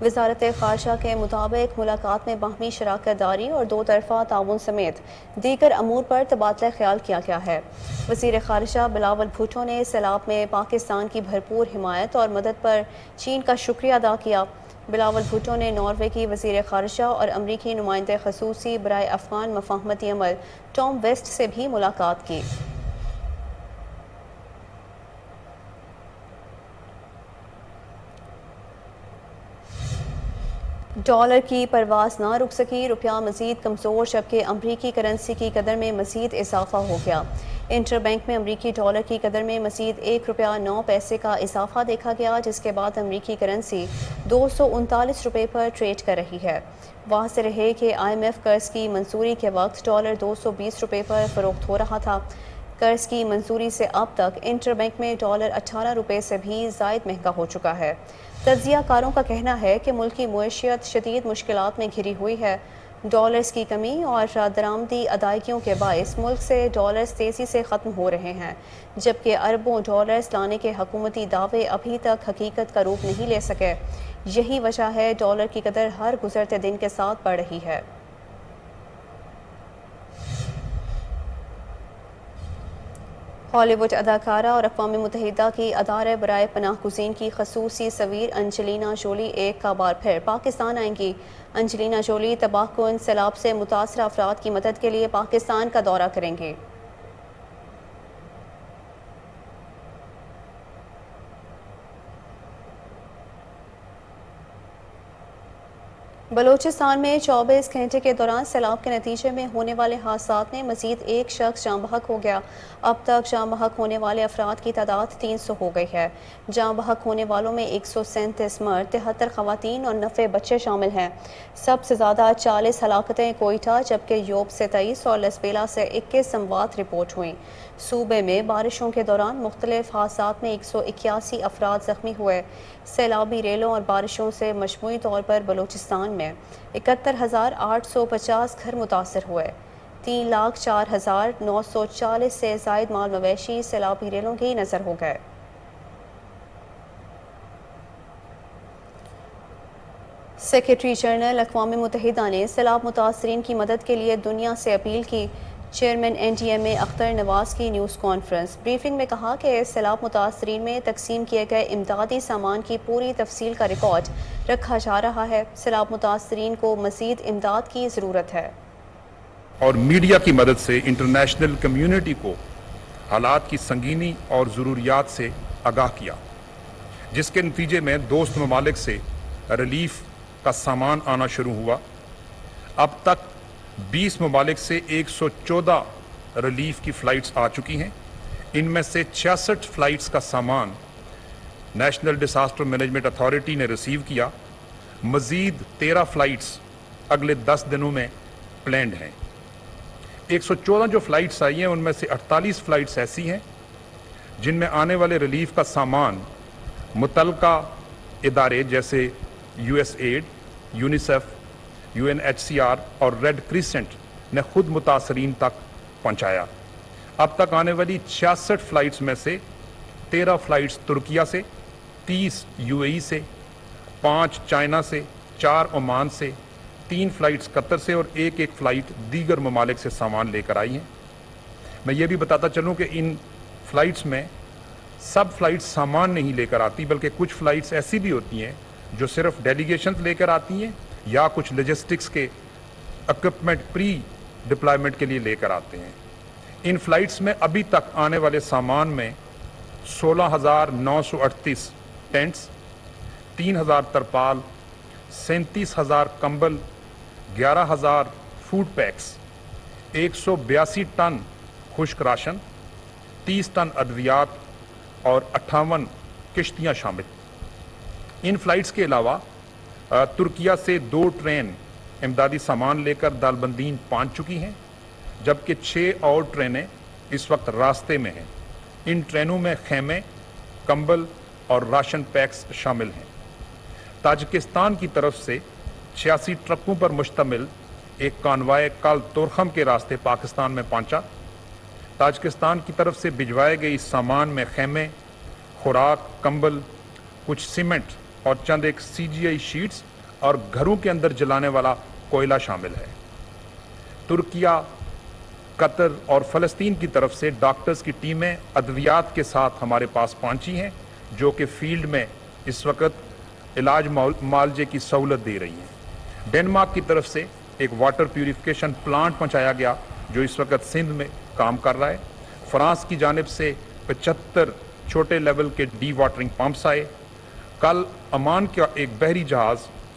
وزارت خارجہ کے مطابق ملاقات میں باہمی شراکت داری اور 2 طرفہ تعاون سمیت دیگر امور پر تبادلہ خیال کیا گیا ہے۔ وزیر خارجہ بلاول بھٹو نے سیلاب میں پاکستان کی بھرپور حمایت اور مدد پر چین کا شکریہ ادا کیا۔ بلاول بھٹو نے ناروے کی وزیر خارجہ اور امریکی نمائندہ خصوصی برائے افغان مفاہمتی عمل ٹام ویسٹ سے بھی ملاقات کی۔ ڈالر کی پرواز نہ رک سکی، روپیہ مزید کمزور، جبکہ امریکی کرنسی کی قدر میں مزید اضافہ ہو گیا۔ انٹر بینک میں امریکی ڈالر کی قدر میں مزید ₹1.09 کا اضافہ دیکھا گیا، جس کے بعد امریکی کرنسی $239 پر ٹریڈ کر رہی ہے۔ واضح رہے کہ IMF قرض کی منظوری کے وقت ڈالر $220 پر فروخت ہو رہا تھا۔ قرض کی منظوری سے اب تک انٹر بینک میں ڈالر $18 سے بھی زائد مہنگا ہو چکا ہے۔ تجزیہ کاروں کا کہنا ہے کہ ملک کی معیشت شدید مشکلات میں گھری ہوئی ہے۔ ڈالرز کی کمی اور درآمدی ادائیگیوں کے باعث ملک سے ڈالرز تیزی سے ختم ہو رہے ہیں، جبکہ اربوں ڈالرز لانے کے حکومتی دعوے ابھی تک حقیقت کا روپ نہیں لے سکے۔ یہی وجہ ہے ڈالر کی قدر ہر گزرتے دن کے ساتھ بڑھ رہی ہے۔ ہالی ووڈ اداکارہ اور اقوام متحدہ کی ادارہ برائے پناہ گزین کی خصوصی سفیر انجلینا جولی ایک بار پھر پاکستان آئیں گی۔ انجلینا جولی تباہ کن سیلاب سے متاثرہ افراد کی مدد کے لیے پاکستان کا دورہ کریں گے۔ بلوچستان میں 24 گھنٹے کے دوران سیلاب کے نتیجے میں ہونے والے حادثات میں مزید ایک شخص جاں بحق ہو گیا۔ اب تک جاں بحق ہونے والے افراد کی تعداد 300 ہو گئی ہے۔ جاں بحق ہونے والوں میں 137 مرد، 73 خواتین اور 90 بچے شامل ہیں۔ سب سے زیادہ 40 ہلاکتیں کوئٹہ، جبکہ یوب سے 23 اور لسبیلا سے 21 اموات رپورٹ ہوئیں۔ صوبے میں بارشوں کے دوران مختلف حادثات میں 181 افراد زخمی ہوئے۔ سیلابی ریلوں اور بارشوں سے مجموعی طور پر بلوچستان میں 71,850 گھر متاثر ہوئے۔ 3,04,940 سے زائد مال مویشی سیلابی ریلوں کی نظر ہو گئے۔ سیکریٹری جنرل اقوام متحدہ نے سیلاب متاثرین کی مدد کے لیے دنیا سے اپیل کی۔ چیئرمین NDMA اختر نواز کی نیوز کانفرنس بریفنگ میں کہا کہ سیلاب متاثرین میں تقسیم کیے گئے امدادی سامان کی پوری تفصیل کا ریکارڈ رکھا جا رہا ہے۔ سیلاب متاثرین کو مزید امداد کی ضرورت ہے۔ اور میڈیا کی مدد سے انٹرنیشنل کمیونٹی کو حالات کی سنگینی اور ضروریات سے آگاہ کیا، جس کے نتیجے میں دوست ممالک سے ریلیف کا سامان آنا شروع ہوا۔ اب تک 20 ممالک سے 114 ریلیف کی فلائٹس آ چکی ہیں۔ ان میں سے 66 فلائٹس کا سامان نیشنل ڈیزاسٹر مینجمنٹ اتھارٹی نے ریسیو کیا۔ مزید 13 فلائٹس اگلے 10 دنوں میں پلینڈ ہیں۔ 114 جو فلائٹس آئی ہیں ان میں سے 48 فلائٹس ایسی ہیں جن میں آنے والے ریلیف کا سامان متعلقہ ادارے جیسے USAID، یونیسیف، UNHCR اور ریڈ کریسنٹ نے خود متاثرین تک پہنچایا۔ اب تک آنے والی 66 فلائٹس میں سے 13 فلائٹس ترکیہ سے، 30 UAE سے، 5 چائنا سے، 4 عمان سے، 3 فلائٹس قطر سے اور ایک فلائٹ دیگر ممالک سے سامان لے کر آئی ہیں۔ میں یہ بھی بتاتا چلوں کہ ان فلائٹس میں سب فلائٹس سامان نہیں لے کر آتی، بلکہ کچھ فلائٹس ایسی بھی ہوتی ہیں جو صرف ڈیلیگیشنز لے کر آتی ہیں یا کچھ لاجسٹکس کے اکوپمنٹ پری ڈپلائمنٹ کے لیے لے کر آتے ہیں۔ ان فلائٹس میں ابھی تک آنے والے سامان میں 16,938 ٹینٹس، 3,000 ترپال، 37,000 کمبل، 11,000 فوڈ پیکس، 182 ٹن خشک راشن، 30 ٹن ادویات اور 58 کشتیاں شامل۔ ان فلائٹس کے علاوہ ترکیہ سے 2 ٹرین امدادی سامان لے کر دالبندین پہنچ چکی ہیں، جبکہ 6 اور ٹرینیں اس وقت راستے میں ہیں۔ ان ٹرینوں میں خیمے، کمبل اور راشن پیکس شامل ہیں۔ تاجکستان کی طرف سے 86 ٹرکوں پر مشتمل ایک کانوائے کل تورخم کے راستے پاکستان میں پہنچا۔ تاجکستان کی طرف سے بھجوائے گئے اس سامان میں خیمے، خوراک، کمبل، کچھ سیمنٹ اور چند ایک CGI شیٹس اور گھروں کے اندر جلانے والا کوئلہ شامل ہے۔ ترکیہ، قطر اور فلسطین کی طرف سے ڈاکٹرز کی ٹیمیں ادویات کے ساتھ ہمارے پاس پہنچی ہیں، جو کہ فیلڈ میں اس وقت علاج معالجے کی سہولت دے رہی ہیں۔ ڈنمارک کی طرف سے ایک واٹر پیوریفیکیشن پلانٹ پہنچایا گیا جو اس وقت سندھ میں کام کر رہا ہے۔ فرانس کی جانب سے 75 چھوٹے لیول کے ڈی واٹرنگ پمپس آئے۔ کل عمان کا ایک بحری جہاز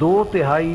2/3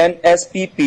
NSPP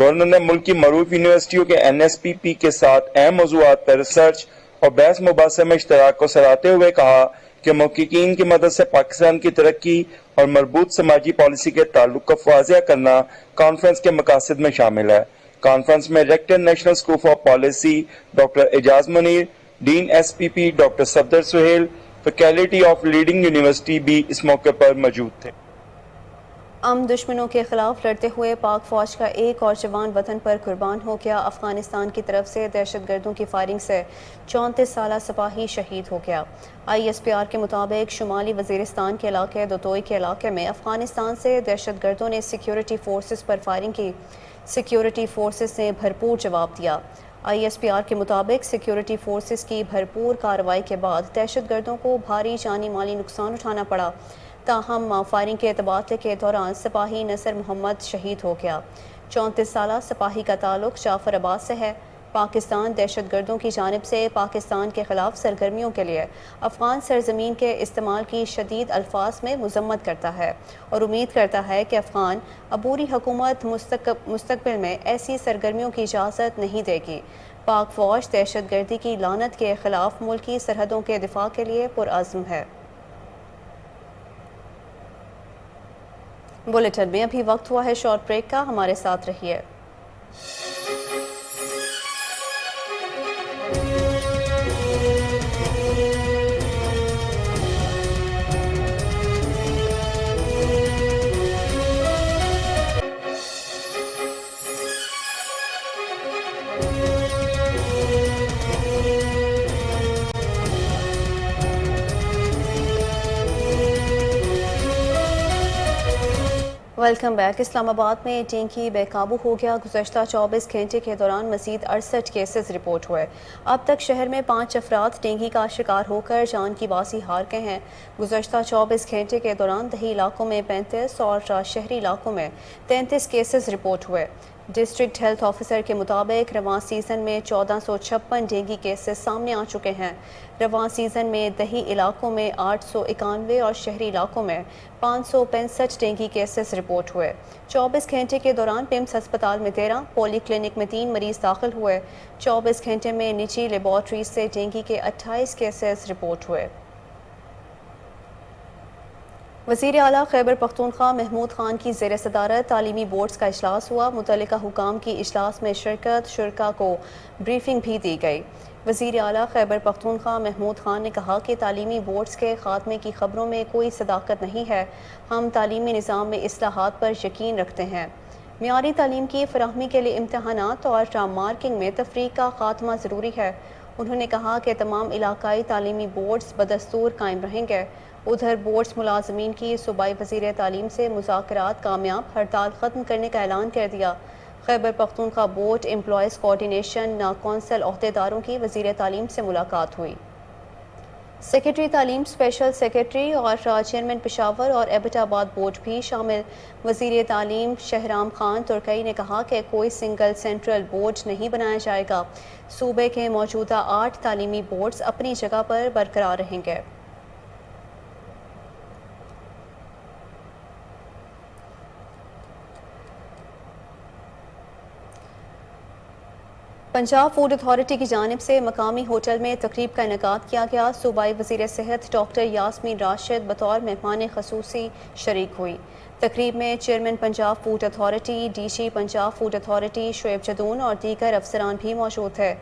گورنر نے ملک کی معروف یونیورسٹیوں کے NSPP کے ساتھ اہم موضوعات پر ریسرچ اور بحث مباحثے میں اشتراک کو سراہتے ہوئے کہا کہ محققین کی مدد سے پاکستان کی ترقی اور مربوط سماجی پالیسی کے تعلق کو واضح کرنا کانفرنس کے مقاصد میں شامل ہے۔ کانفرنس میں rector national school for policy doctor Ijaz Munir, dean SPP doctor Safdar Sohail, faculty of leading university بھی اس موقع پر موجود تھے۔ دشمنوں کے خلاف لڑتے ہوئے پاک فوج کا ایک اور جوان وطن پر قربان ہو گیا۔ افغانستان کی طرف سے دہشت گردوں کی فائرنگ سے 34 سالہ سپاہی شہید ہو گیا۔ ISPR کے مطابق شمالی وزیرستان کے علاقے دوتوئی کے علاقے میں افغانستان سے دہشت گردوں نے سیکیورٹی فورسز پر فائرنگ کی۔ سیکیورٹی فورسز نے بھرپور جواب دیا۔ ISPR کے مطابق سیکیورٹی فورسز کی بھرپور کارروائی کے بعد دہشت گردوں کو بھاری جانی مالی نقصان اٹھانا پڑا، تاہم فائرنگ کے تبادلے کے دوران سپاہی نصر محمد شہید ہو گیا۔ 34 سالہ سپاہی کا تعلق جعفر آباد سے ہے۔ پاکستان دہشت گردوں کی جانب سے پاکستان کے خلاف سرگرمیوں کے لیے افغان سرزمین کے استعمال کی شدید الفاظ میں مذمت کرتا ہے اور امید کرتا ہے کہ افغان عبوری حکومت مستقبل میں ایسی سرگرمیوں کی اجازت نہیں دے گی۔ پاک فوج دہشت گردی کی لعنت کے خلاف ملکی سرحدوں کے دفاع کے لیے پرعزم ہے۔ بلیٹن میں ابھی وقت ہوا ہے شارٹ بریک کا، ہمارے ساتھ رہیے۔ Welcome back. اسلام آباد میں ڈینگی بے قابو ہو گیا۔ گزشتہ 24 گھنٹے کے دوران مزید 68 کیسز رپورٹ ہوئے۔ اب تک شہر میں 5 افراد ڈینگی کا شکار ہو کر جان کی باسی ہار گئے ہیں۔ گزشتہ 24 گھنٹے کے دوران دیہی علاقوں میں 35 اور شہری علاقوں میں 33 کیسز رپورٹ ہوئے۔ ڈسٹرکٹ ہیلتھ آفیسر کے مطابق رواں سیزن میں 1456 ڈینگی کیسز سامنے آ چکے ہیں۔ رواں سیزن میں دیہی علاقوں میں 891 اور شہری علاقوں میں 565 ڈینگی کیسز رپورٹ ہوئے۔ 24 گھنٹے کے دوران پمس ہسپتال میں 13، پولی کلینک میں 3 مریض داخل ہوئے۔ 24 گھنٹے میں نجی لیبارٹریز سے ڈینگی کے 28 کیسز رپورٹ ہوئے۔ وزیر اعلیٰ خیبر پختونخوا محمود خان کی زیر صدارت تعلیمی بورڈز کا اجلاس ہوا۔ متعلقہ حکام کی اجلاس میں شرکاء کو بریفنگ بھی دی گئی۔ وزیر اعلیٰ خیبر پختونخوا محمود خان نے کہا کہ تعلیمی بورڈز کے خاتمے کی خبروں میں کوئی صداقت نہیں ہے۔ ہم تعلیمی نظام میں اصلاحات پر یقین رکھتے ہیں۔ معیاری تعلیم کی فراہمی کے لیے امتحانات اور مارکنگ میں تفریق کا خاتمہ ضروری ہے۔ انہوں نے کہا کہ تمام علاقائی تعلیمی بورڈز بدستور قائم رہیں گے۔ ادھر بورڈز ملازمین کی صوبائی وزیر تعلیم سے مذاکرات کامیاب، ہڑتال ختم کرنے کا اعلان کر دیا۔ Khyber Pakhtunkhwa board employees coordination council عہدیداروں کی وزیر تعلیم سے ملاقات ہوئی۔ سیکرٹری تعلیم، اسپیشل سیکرٹری اور چیئرمین پشاور اور ایبٹ آباد بورڈ بھی شامل۔ وزیر تعلیم شہرام خان ترکئی نے کہا کہ کوئی سنگل سینٹرل بورڈ نہیں بنایا جائے گا۔ صوبے کے موجودہ 8 تعلیمی بورڈز اپنی جگہ پر برقرار رہیں گے۔ پنجاب فوڈ اتھارٹی کی جانب سے مقامی ہوٹل میں تقریب کا انعقاد کیا گیا۔ صوبائی وزیر صحت ڈاکٹر یاسمین راشد بطور مہمان خصوصی شریک ہوئی۔ تقریب میں chairman Punjab food authority, DG Punjab food authority Shoaib Jadoon اور دیگر افسران بھی موجود تھے۔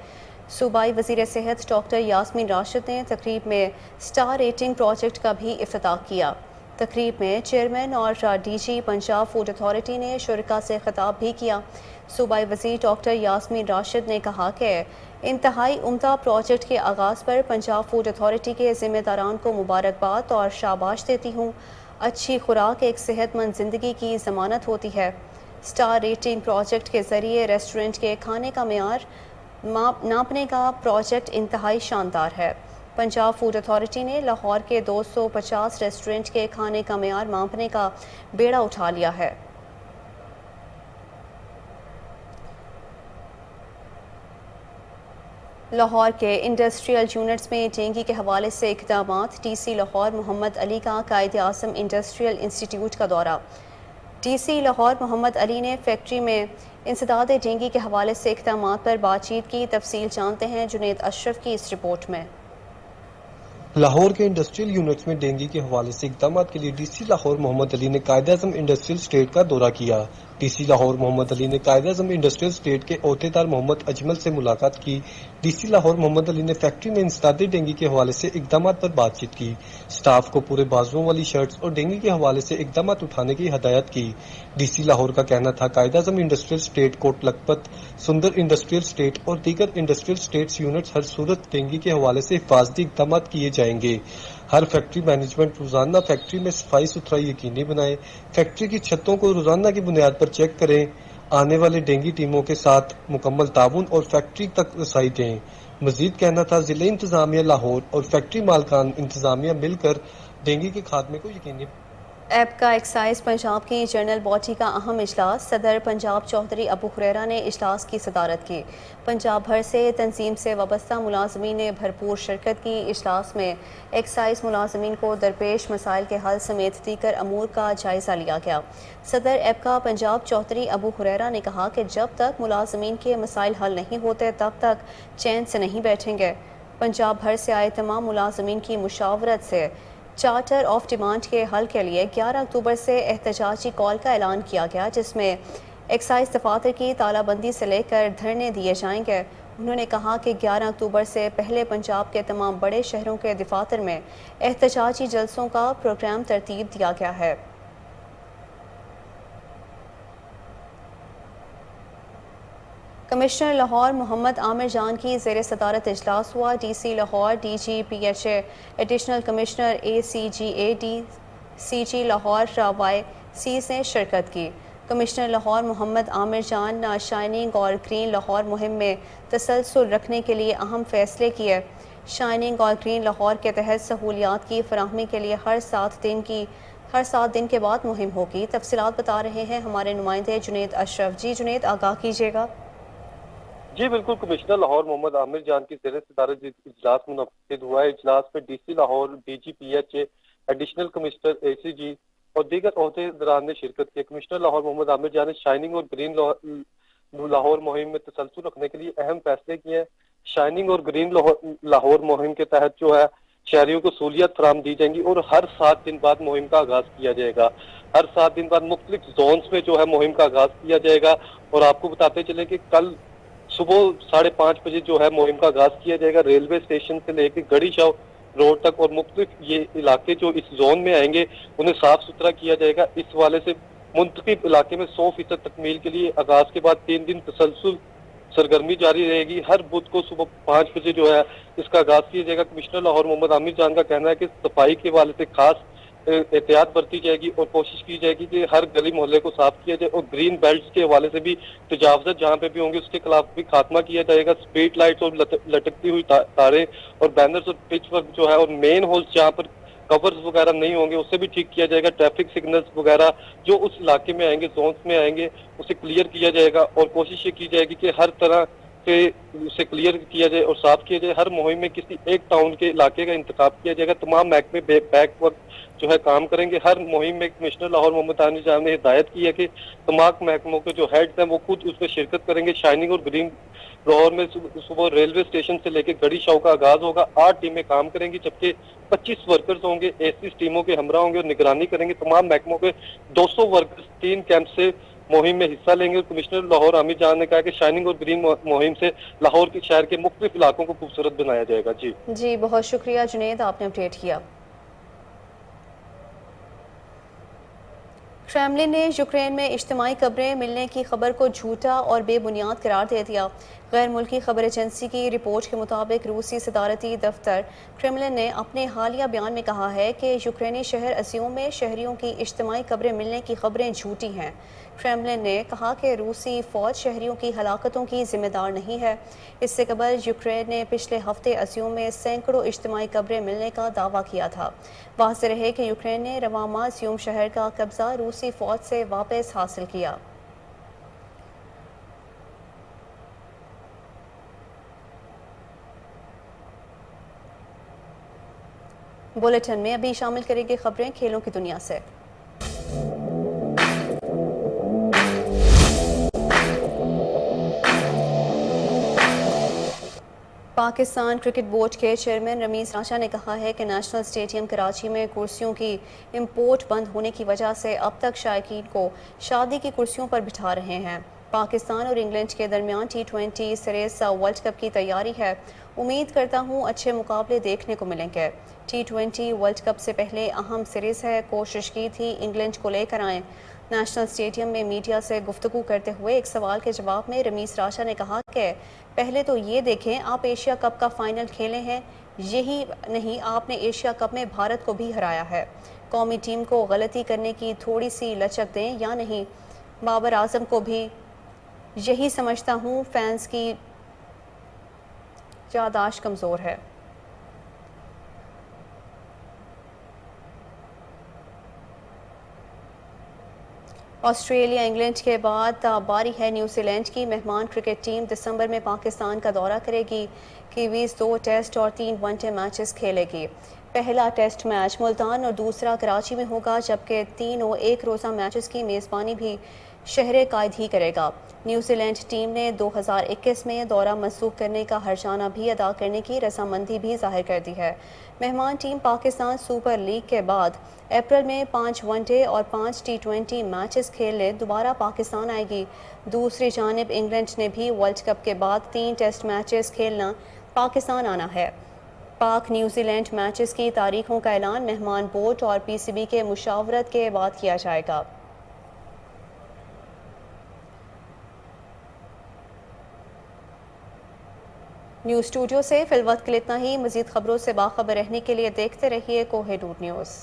صوبائی وزیر صحت ڈاکٹر یاسمین راشد نے تقریب میں سٹار ریٹنگ پروجیکٹ کا بھی افتتاح کیا۔ تقریب میں چیئرمین اور DG پنجاب فوڈ اتھارٹی نے شرکاء سے خطاب بھی کیا۔ صوبائی وزیر ڈاکٹر یاسمین راشد نے کہا کہ انتہائی عمدہ پروجیکٹ کے آغاز پر پنجاب فوڈ اتھارٹی کے ذمہ داران کو مبارکباد اور شاباش دیتی ہوں۔ اچھی خوراک ایک صحت مند زندگی کی ضمانت ہوتی ہے۔ سٹار ریٹنگ پروجیکٹ کے ذریعے ریسٹورنٹ کے کھانے کا معیار ناپنے کا پروجیکٹ انتہائی شاندار ہے۔ پنجاب فوڈ اتھارٹی نے لاہور کے 250 ریسٹورنٹ کے کھانے کا معیار ماپنے کا بیڑا اٹھا لیا ہے۔ لاہور کے انڈسٹریل یونٹس میں ڈینگی کے حوالے سے اقدامات۔ DC لاہور محمد علی کا قائد اعظم انڈسٹریل انسٹیٹیوٹ کا دورہ۔ ڈی سی لاہور محمد علی نے فیکٹری میں انسداد ڈینگی کے حوالے سے اقدامات پر بات چیت کی. تفصیل جانتے ہیں جنید اشرف کی اس رپورٹ میں. لاہور کے انڈسٹریل یونٹس میں ڈینگی کے حوالے سے اقدامات کے لیے ڈی سی لاہور محمد علی نے قائد اعظم انڈسٹریل اسٹیٹ کا دورہ کیا. ڈی سی لاہور محمد علی نے قائد اعظم انڈسٹریل اسٹیٹ کے عہدیدار محمد اجمل سے ملاقات کی. ڈی سی لاہور محمد علی نے فیکٹری میں انسداد ڈینگی کے حوالے سے اقدامات پر بات چیت کی. سٹاف کو پورے بازوؤں والی شرٹس اور ڈینگی کے حوالے سے اقدامات اٹھانے کی ہدایت کی. ڈی سی لاہور کا کہنا تھا قائد اعظم انڈسٹریل اسٹیٹ، کوٹ لکھپت، سندر انڈسٹریل اسٹیٹ اور دیگر انڈسٹریل اسٹیٹس یونٹس ہر صورت ڈینگی کے حوالے سے حفاظتی اقدامات کیے جائیں گے. ہر فیکٹری مینجمنٹ روزانہ فیکٹری میں صفائی ستھرائی یقینی بنائے، فیکٹری کی چھتوں کو روزانہ کی بنیاد پر چیک کریں، آنے والے ڈینگی ٹیموں کے ساتھ مکمل تعاون اور فیکٹری تک رسائی دیں. مزید کہنا تھا ضلع انتظامیہ لاہور اور فیکٹری مالکان انتظامیہ مل کر ڈینگی کے خاتمے کو یقینی ایپ کا ایکسائز پنجاب کی جنرل باڈی کا اہم اجلاس. صدر پنجاب چودھری ابو ہریرہ نے اجلاس کی صدارت کی. پنجاب بھر سے تنظیم سے وابستہ ملازمین نے بھرپور شرکت کی. اجلاس میں ایکسائز ملازمین کو درپیش مسائل کے حل سمیت دیگر امور کا جائزہ لیا گیا. صدر ایپ کا پنجاب چودھری ابو ہریرہ نے کہا کہ جب تک ملازمین کے مسائل حل نہیں ہوتے تب تک چین سے نہیں بیٹھیں گے. پنجاب بھر سے آئے تمام ملازمین کی مشاورت سے چارٹر آف ڈیمانڈ کے حل کے لیے 11 اکتوبر سے احتجاجی کال کا اعلان کیا گیا، جس میں ایکسائز دفاتر کی تالہ بندی سے لے کر دھرنے دیے جائیں گے. انہوں نے کہا کہ 11 اکتوبر سے پہلے پنجاب کے تمام بڑے شہروں کے دفاتر میں احتجاجی جلسوں کا پروگرام ترتیب دیا گیا ہے. کمشنر لاہور محمد عامر جان کی زیر صدارت اجلاس ہوا. D C Lahore, D G P H A, additional commissioner A C G A, D C G Lahore وائی سیز نے شرکت کی. کمشنر لاہور محمد عامر جان شائننگ اور گرین لاہور مہم میں تسلسل رکھنے کے لیے اہم فیصلے کیے. شائننگ اور گرین لاہور کے تحت سہولیات کی فراہمی کے لیے ہر 7 دن کے بعد مہم ہوگی. تفصیلات بتا رہے ہیں ہمارے نمائندے جنید اشرف. جی جنید، آگاہ کیجیے گا. جی بالکل، کمشنر لاہور محمد عامر جان کی زیر صدارت اجلاس منعقد ہوا ہے. اجلاس میں D C Lahore, D G P H A, additional commissioner A C G اور دیگر عہدیداران نے شرکت کی. کمشنر لاہور محمد عامر جان نے شائننگ اور گرین لاہور مہم میں تسلسل رکھنے کے لیے اہم فیصلے کیے ہیں. شائننگ اور گرین لاہور مہم کے تحت جو ہے شہریوں کو سہولیات فراہم دی جائیں گی اور ہر 7 دن بعد مہم کا آغاز کیا جائے گا. ہر 7 دن بعد مختلف زونز میں جو ہے مہم کا آغاز کیا جائے گا. اور آپ کو بتاتے چلیں کہ کل صبح 5:30 بجے جو ہے مہم کا آغاز کیا جائے گا. ریلوے اسٹیشن سے لے کے گڑھی شاہ روڈ تک اور مختلف یہ علاقے جو اس زون میں آئیں گے انہیں صاف ستھرا کیا جائے گا. اس حوالے سے منتخب علاقے میں 100% تکمیل کے لیے آغاز کے بعد 3 دن تسلسل سرگرمی جاری رہے گی. ہر بدھ کو صبح 5 بجے جو ہے اس کا آغاز کیا جائے گا. کمشنر لاہور محمد عامر جان کا کہنا ہے کہ صفائی کے حوالے سے خاص احتیاط برتی جائے گی اور کوشش کی جائے گی کہ ہر گلی محلے کو صاف کیا جائے. اور گرین بیلٹس کے حوالے سے بھی تجاوزات جہاں پہ بھی ہوں گے اس کے خلاف بھی خاتمہ کیا جائے گا. اسٹریٹ لائٹس اور لٹکتی ہوئی تاریں اور بینرز اور پچ ورک جو ہے اور مین ہولز جہاں پر کورز وغیرہ نہیں ہوں گے اسے بھی ٹھیک کیا جائے گا. ٹریفک سگنلز وغیرہ جو اس علاقے میں آئیں گے، زونس میں آئیں گے، اسے کلیئر کیا جائے گا. اور کوشش یہ کی جائے گی کہ ہر طرح سے اسے کلیئر کیا جائے اور صاف کیا جائے. ہر مہم میں کسی ایک ٹاؤن کے علاقے کا انتخاب کیا جائے گا. تمام محکمے بیک وقت جو ہے کام کریں گے. ہر مہم میں کمشنر لاہور محمد عامر جان نے ہدایت کی ہے کہ تمام محکموں کے جو ہیڈز ہیں وہ خود اس میں شرکت کریں گے. شائننگ اور گرین لاہور میں صبح ریلوے اسٹیشن سے لے کے گڑھی شاہ کا آغاز ہوگا. 8 ٹیمیں کام کریں گی جبکہ 25 ورکرز ہوں گے. 30 ٹیموں کے ہمراہ ہوں گے اور نگرانی کریں گے. تمام محکموں کے 200 ورکرز 3 کیمپ سے مہم میں حصہ لیں گے. اور کمشنر لاہور عامر جان نے کہا کہ شائننگ اور گرین مہم سے لاہور کے شہر کے مختلف علاقوں کو خوبصورت بنایا جائے گا. جی بہت شکریہ جنید، آپ نے اپڈیٹ کیا. کرملن نے یوکرین میں اجتماعی قبریں ملنے کی خبر کو جھوٹا اور بے بنیاد قرار دے دیا. غیر ملکی خبر ایجنسی کی رپورٹ کے مطابق روسی صدارتی دفتر کرملن نے اپنے حالیہ بیان میں کہا ہے کہ یوکرینی شہر ازیوم میں شہریوں کی اجتماعی قبریں ملنے کی خبریں جھوٹی ہیں. کرملن نے کہا کہ روسی فوج شہریوں کی ہلاکتوں کی ذمہ دار نہیں ہے. اس سے قبل یوکرین نے پچھلے ہفتے ازیوم میں سینکڑوں اجتماعی قبریں ملنے کا دعویٰ کیا تھا. واضح رہے کہ یوکرین نے رواں ماہ ازیوم شہر کا قبضہ روسی فوج سے واپس حاصل کیا. بولیٹن میں ابھی شامل کریں گے خبریں کھیلوں کی دنیا سے. پاکستان کرکٹ بورڈ کے چیئرمین رمیز راشا نے کہا ہے کہ نیشنل اسٹیڈیم کراچی میں کرسیوں کی امپورٹ بند ہونے کی وجہ سے اب تک شائقین کو شادی کی کرسیوں پر بٹھا رہے ہیں۔ پاکستان اور انگلینڈ کے درمیان T20 سیریز ورلڈ کپ کی تیاری ہے۔ امید کرتا ہوں اچھے مقابلے دیکھنے کو ملیں گے۔ T20 ورلڈ کپ سے پہلے اہم سیریز ہے، کوشش کی تھی انگلینڈ کو لے کر آئیں۔ نیشنل اسٹیڈیم میں میڈیا سے گفتگو کرتے ہوئے ایک سوال کے جواب میں رمیز راشا نے کہا کہ پہلے تو یہ دیکھیں آپ ایشیا کپ کا فائنل کھیلے ہیں، یہی نہیں آپ نے ایشیا کپ میں بھارت کو بھی ہرایا ہے۔ قومی ٹیم کو غلطی کرنے کی تھوڑی سی لچک دیں یا نہیں۔ بابر اعظم کو بھی یہی سمجھتا ہوں، فینس کی یادداشت کمزور ہے۔ آسٹریلیا انگلینڈ کے بعد باری ہے نیوزی لینڈ کی۔ مہمان کرکٹ ٹیم دسمبر میں پاکستان کا دورہ کرے گی۔ کیویز 2 ٹیسٹ اور 3 ون ڈے میچز کھیلے گی۔ پہلا ٹیسٹ میچ ملتان اور دوسرا کراچی میں ہوگا، جبکہ تینوں ایک روزہ میچز کی میزبانی بھی شہر قائد ہی کرے گا۔ نیوزی لینڈ ٹیم نے 2021 میں دورہ منسوخ کرنے کا ہرجانہ بھی ادا کرنے کی رضامندی بھی ظاہر کر دی ہے۔ مہمان ٹیم پاکستان سپر لیگ کے بعد اپریل میں 5 ون ڈے اور 5 T20 میچز کھیلنے دوبارہ پاکستان آئے گی۔ دوسری جانب انگلینڈ نے بھی ورلڈ کپ کے بعد 3 ٹیسٹ میچز کھیلنا پاکستان آنا ہے۔ پاک نیوزی لینڈ میچز کی تاریخوں کا اعلان مہمان بورڈ اور PCB کے مشاورت کے بعد کیا جائے گا۔ نیوز اسٹوڈیو سے فی الوقت کے لیے اتنا ہی۔ مزید خبروں سے باخبر رہنے کے لیے دیکھتے رہیے کوہینور نیوز۔